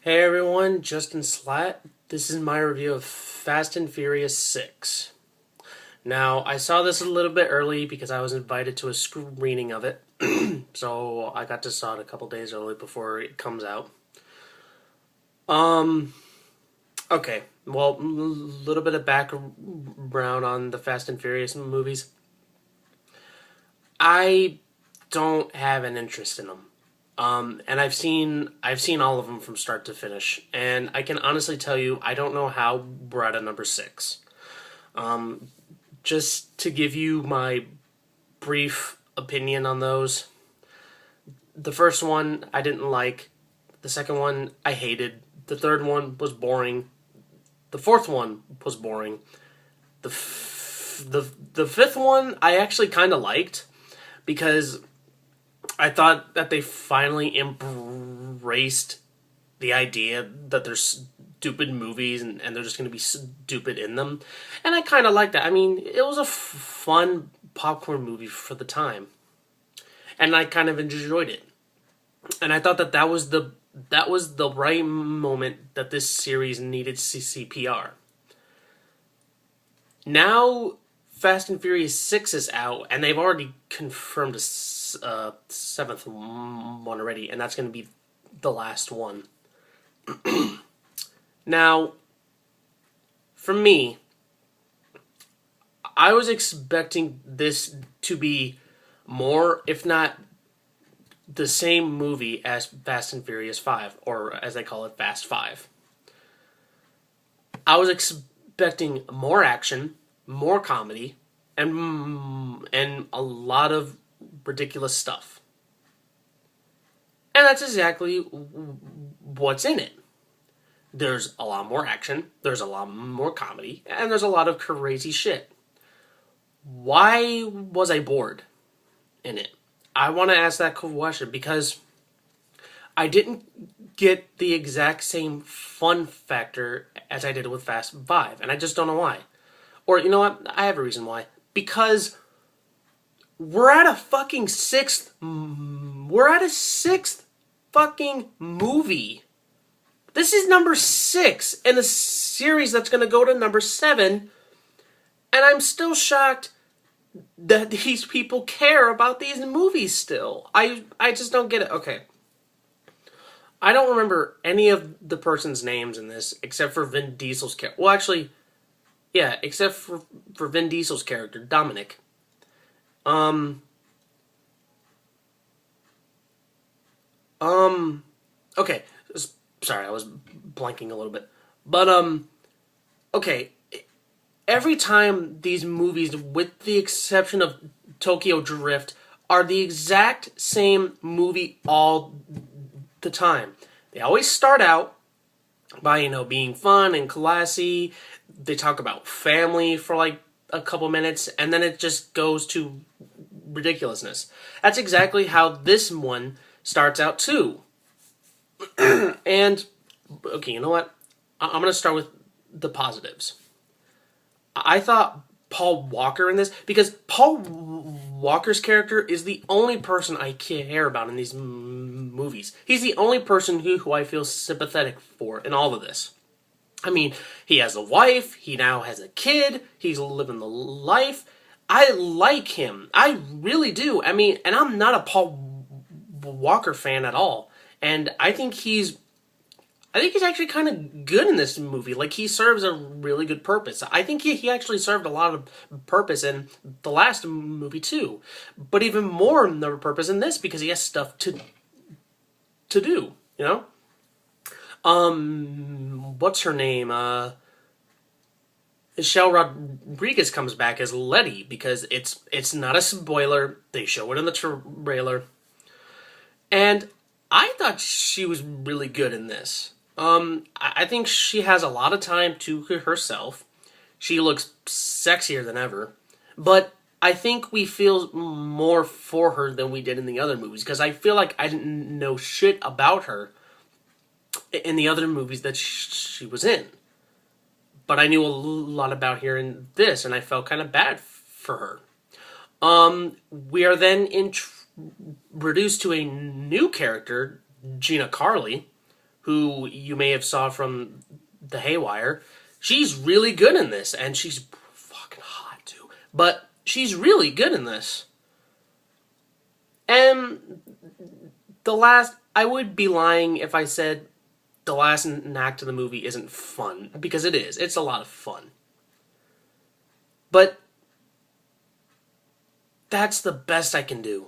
Hey everyone, JustinSlaght. This is my review of Fast and Furious 6. Now, I saw this a little bit early because I was invited to a screening of it, so I got to saw it a couple days early before it comes out. Um, okay, well, a little bit of background on the Fast and Furious movies. I don't have an interest in them. And I've seen all of them from start to finish, and I can honestly tell you I don't know how we're at a number six. Just to give you my brief opinion on those, the first one I didn't like, the second one I hated, the third one was boring, the fourth one was boring, the fifth one I actually kind of liked because I thought that they finally embraced the idea that there's stupid movies and they're just going to be stupid in them. And I kind of like that. I mean, it was a fun popcorn movie for the time. And I kind of enjoyed it. And I thought that that was the right moment that this series needed CPR. Now Fast and Furious 6 is out, and they've already confirmed a seventh one already, and that's going to be the last one. Now, for me, I was expecting this to be more, if not the same movie as Fast and Furious 5, or as they call it, Fast 5. I was expecting more action, more comedy, and a lot of ridiculous stuff. And that's exactly what's in it. There's a lot more action, there's a lot more comedy, and there's a lot of crazy shit. Why was I bored in it? I want to ask that question because I didn't get the exact same fun factor as I did with Fast 5, and I just don't know why. Or, you know what? I have a reason why. Because we're at a fucking sixth. We're at a sixth fucking movie. This is number 6 in a series that's going to go to number 7, and I'm still shocked that these people care about these movies still. I just don't get it. Okay. I don't remember any of the person's names in this except for Vin Diesel's character. Well, actually, yeah, except for Vin Diesel's character, Dominic. Um, okay. Sorry, I was blanking a little bit. But, okay. Every time these movies, with the exception of Tokyo Drift, are the exact same movie all the time. They always start out by, being fun and classy. They talk about family for like a couple minutes, and then it just goes to ridiculousness. That's exactly how this one starts out too. And, okay, you know what? I'm going to start with the positives. I thought Paul Walker in this, because Paul Walker's character is the only person I care about in these movies. He's the only person who I feel sympathetic for in all of this. I mean, he has a wife, he now has a kid, he's living the life. I like him. I really do. I mean, and I'm not a Paul Walker fan at all. And I think he's actually kind of good in this movie. Like, he serves a really good purpose. I think he actually served a lot of purpose in the last movie, too. But even more in the purpose in this, because he has stuff to do, you know? What's her name? Michelle Rodriguez comes back as Letty, because it's not a spoiler. They show it in the trailer. And I thought she was really good in this. I think she has a lot of time to herself. She looks sexier than ever. But I think we feel more for her than we did in the other movies. Because I feel like I didn't know shit about her in the other movies that she was in. But I knew a lot about her in this, and I felt kind of bad for her. We are then introduced to a new character, Gina Carley, who you may have saw from The Haywire. She's really good in this, and she's fucking hot too. But she's really good in this. And I would be lying if I said the last act of the movie isn't fun, because it is. It's a lot of fun. But that's the best I can do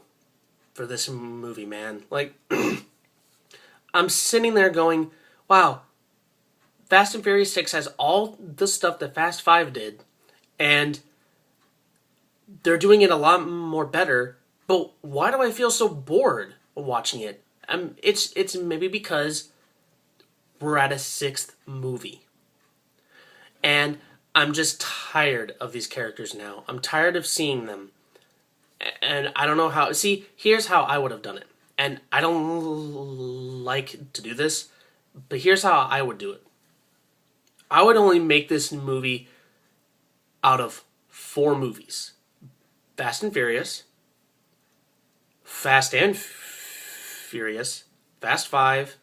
for this movie, man. Like, I'm sitting there going, wow, Fast and Furious 6 has all the stuff that Fast 5 did, and they're doing it a lot more better, but why do I feel so bored watching it? It's maybe because we're at a sixth movie. And I'm just tired of these characters now. I'm tired of seeing them. And I don't know how... See, here's how I would have done it. And I don't like to do this, but here's how I would do it. I would only make this movie out of 4 movies. Fast and Furious, Fast and Furious, Fast 5,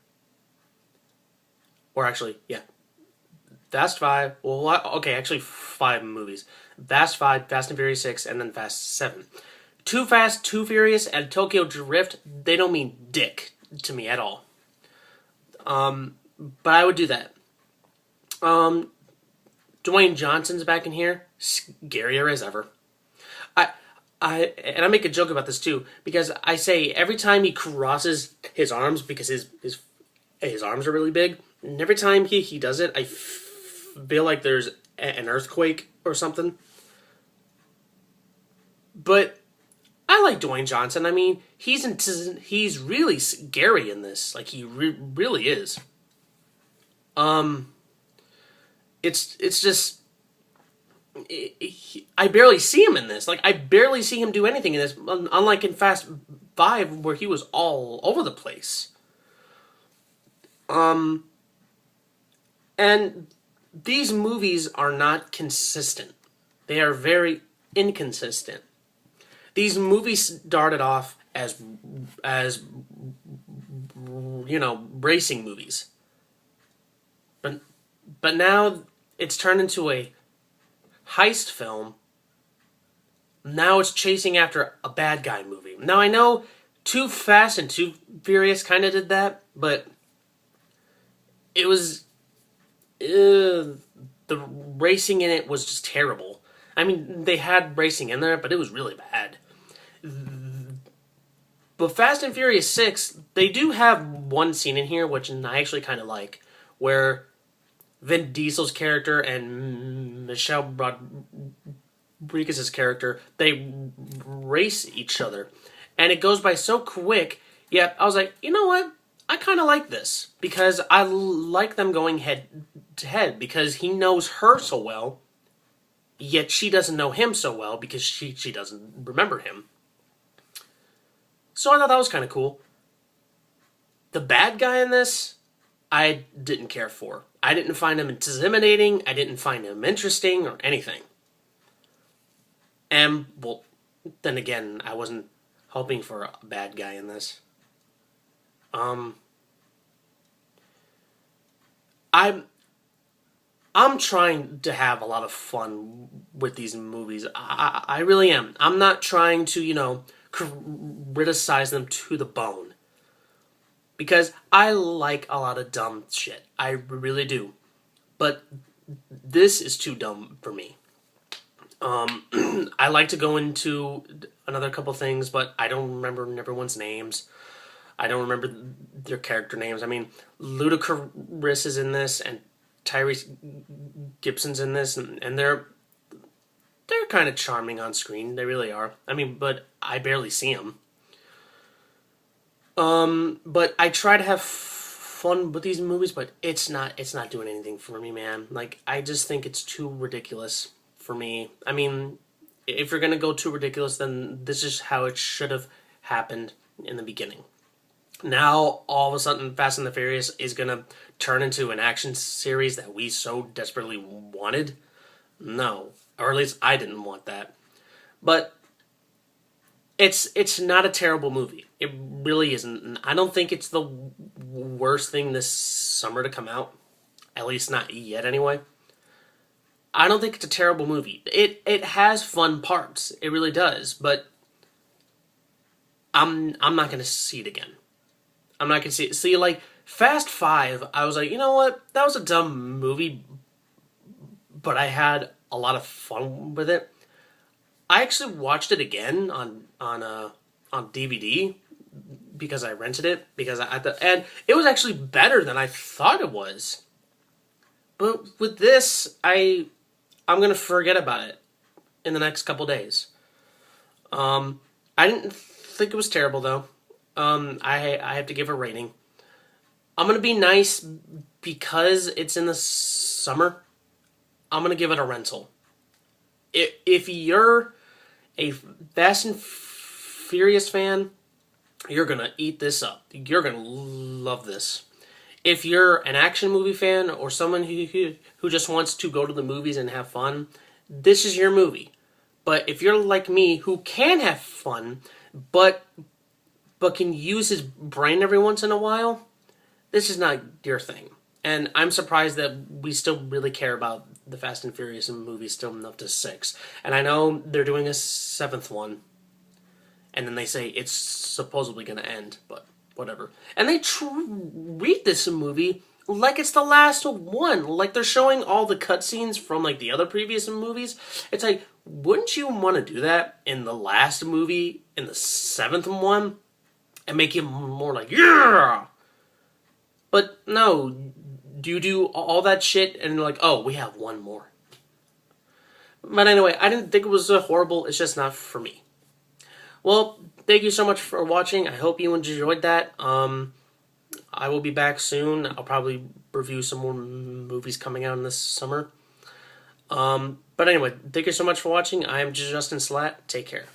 or actually, yeah, Fast 5, well, okay, actually 5 movies. Fast 5, Fast and Furious 6, and then Fast 7. Too Fast, Too Furious, and Tokyo Drift, they don't mean dick to me at all. But I would do that. Dwayne Johnson's back in here, scarier as ever. And I make a joke about this too, because I say every time he crosses his arms, because his arms are really big, and every time he does it, I feel like there's an earthquake or something. But I like Dwayne Johnson. I mean, he's really scary in this. Like, he really is. It's just... I barely see him in this. Like, I barely see him do anything in this, unlike in Fast 5, where he was all over the place. And these movies are not consistent. They are very inconsistent. These movies started off as racing movies. But now it's turned into a heist film. Now it's chasing after a bad guy movie. Now I know Too Fast and Too Furious kind of did that, but it was... the racing in it was just terrible. I mean, they had racing in there, but it was really bad. But Fast and Furious 6, they do have one scene in here, which I actually kind of like, where Vin Diesel's character and Michelle Rodriguez's character, they race each other. And it goes by so quick, yet I was like, you know what? I kind of like this, because I like them going head to head, because he knows her so well, yet she doesn't know him so well, because she doesn't remember him. So I thought that was kind of cool. The bad guy in this, I didn't care for. I didn't find him intimidating, I didn't find him interesting, or anything. And, well, then again, I wasn't hoping for a bad guy in this. I'm trying to have a lot of fun with these movies. I really am. I'm not trying to, criticize them to the bone. Because I like a lot of dumb shit. I really do. But this is too dumb for me. I like to go into another couple things, but I don't remember everyone's names. I don't remember their character names. I mean, Ludacris is in this, and Tyrese Gibson's in this, and they're kind of charming on screen. They really are. I mean, but I barely see them. But I try to have fun with these movies, but it's not doing anything for me, man. Like, I just think it's too ridiculous for me. I mean, if you're gonna go too ridiculous, then this is how it should have happened in the beginning. Now, all of a sudden, Fast and the Furious is gonna turn into an action series that we so desperately wanted? No. Or at least I didn't want that. But It's not a terrible movie. It really isn't. I don't think it's the worst thing this summer to come out. At least not yet, anyway. I don't think it's a terrible movie. It has fun parts. It really does. But I'm not gonna see it again. I'm not gonna see it. See, like Fast Five, I was like, you know what? That was a dumb movie, but I had a lot of fun with it. I actually watched it again on DVD because I rented it because and it was actually better than I thought it was. But with this, I'm gonna forget about it in the next couple days. I didn't think it was terrible though. I have to give a rating. I'm gonna be nice because it's in the summer. I'm gonna give it a rental. If you're a Fast and Furious fan, you're gonna eat this up. You're gonna love this. If you're an action movie fan or someone who just wants to go to the movies and have fun, this is your movie. But if you're like me, who can have fun, but can use his brain every once in a while, this is not your thing. And I'm surprised that we still really care about the Fast and Furious movies still up to 6. And I know they're doing a 7th one. And then they say it's supposedly going to end, but whatever. And they treat this movie like it's the last one. Like they're showing all the cutscenes from like the other previous movies. It's like, wouldn't you want to do that in the last movie, in the 7th one? And make it more like, yeah! But no, do you do all that shit and you're like, oh, we have one more. But anyway, I didn't think it was horrible. It's just not for me. Well, thank you so much for watching. I hope you enjoyed that. I will be back soon. I'll probably review some more movies coming out in this summer. But anyway, thank you so much for watching. I am JustinSlaght. Take care.